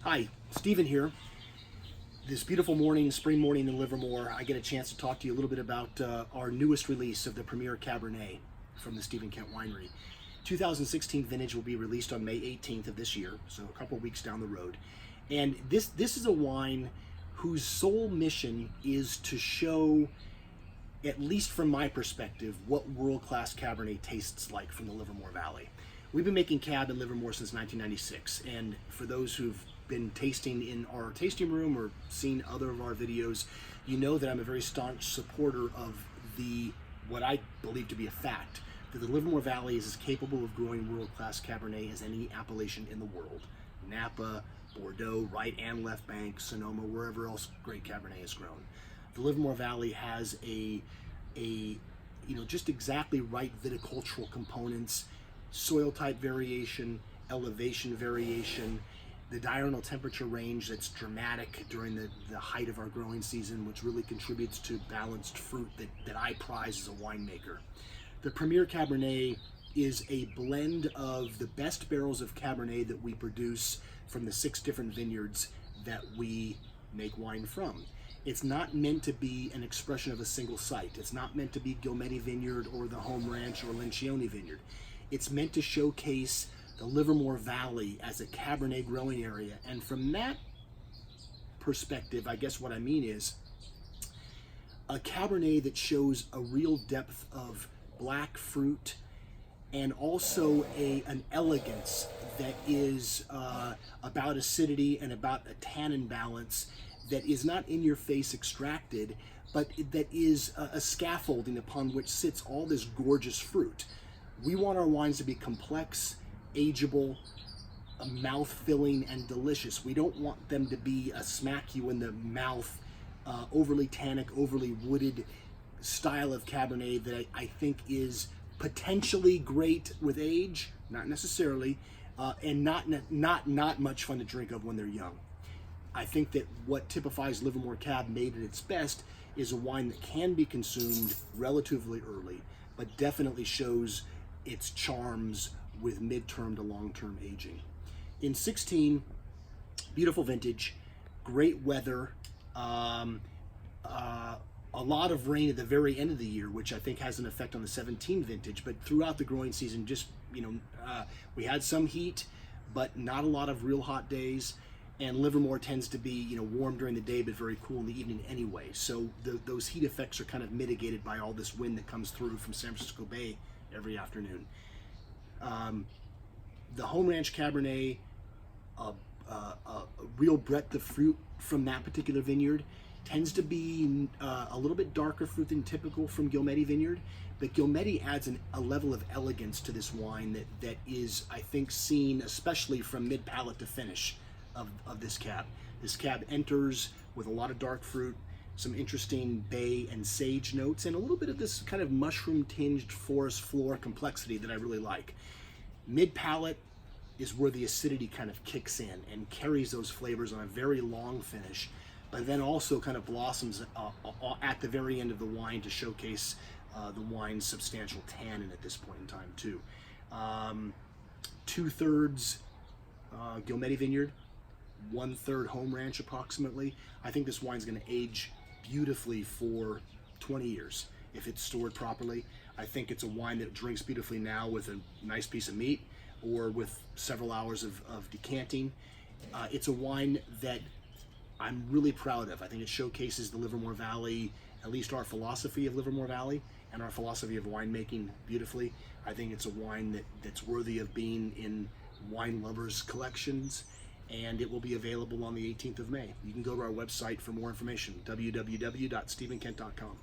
Hi, Stephen here. This beautiful morning, spring morning in Livermore, I get a chance to talk to you a little bit about our newest release of the Premier Cabernet from the Stephen Kent Winery. 2016 vintage will be released on May 18th of this year, so a couple weeks down the road. And this is a wine whose sole mission is to show, at least from my perspective, what world-class Cabernet tastes like from the Livermore Valley. We've been making Cab in Livermore since 1996, and for those who've been tasting in our tasting room or seen other of our videos, you know that I'm a very staunch supporter of what I believe to be a fact, that the Livermore Valley is as capable of growing world-class Cabernet as any appellation in the world. Napa, Bordeaux, right and left bank, Sonoma, wherever else great Cabernet is grown. The Livermore Valley has just exactly right viticultural components, soil type variation, elevation variation, the diurnal temperature range that's dramatic during the height of our growing season, which really contributes to balanced fruit that I prize as a winemaker. The Premier Cabernet is a blend of the best barrels of Cabernet that we produce from the 6 different vineyards that we make wine from. It's not meant to be an expression of a single site. It's not meant to be Gilmedi Vineyard or the Home Ranch or Lencioni Vineyard. It's meant to showcase the Livermore Valley as a Cabernet growing area. And from that perspective, I guess what I mean is a Cabernet that shows a real depth of black fruit and also an elegance that is about acidity and about a tannin balance that is not in your face extracted, but that is a scaffolding upon which sits all this gorgeous fruit. We want our wines to be complex, ageable, mouth-filling, and delicious. We don't want them to be a smack you in the mouth, overly tannic, overly wooded style of Cabernet that I think is potentially great with age, not necessarily, and not much fun to drink of when they're young. I think that what typifies Livermore Cab made at its best is a wine that can be consumed relatively early, but definitely shows its charms with midterm to long-term aging. In 16, beautiful vintage, great weather, a lot of rain at the very end of the year, which I think has an effect on the 17 vintage, but throughout the growing season, we had some heat, but not a lot of real hot days. And Livermore tends to be, warm during the day, but very cool in the evening anyway. So those heat effects are kind of mitigated by all this wind that comes through from San Francisco Bay every afternoon. The Home Ranch Cabernet, a real breadth of fruit from that particular vineyard, tends to be a little bit darker fruit than typical from Gilmedi Vineyard, but Gilmedi adds a level of elegance to this wine that is, I think, seen especially from mid-palate to finish of this cab. This cab enters with a lot of dark fruit, some interesting bay and sage notes, and a little bit of this kind of mushroom-tinged forest floor complexity that I really like. Mid-palate is where the acidity kind of kicks in and carries those flavors on a very long finish, but then also kind of blossoms at the very end of the wine to showcase the wine's substantial tannin at this point in time too. 2/3 Gilmedi Vineyard, 1/3 Home Ranch approximately. I think this wine's going to age beautifully for 20 years if it's stored properly. I think it's a wine that drinks beautifully now with a nice piece of meat or with several hours of decanting. It's a wine that I'm really proud of. I think it showcases the Livermore Valley, at least our philosophy of Livermore Valley and our philosophy of winemaking beautifully. I think it's a wine that's worthy of being in wine lovers' collections, and it will be available on the 18th of May. You can go to our website for more information, www.stephenkent.com.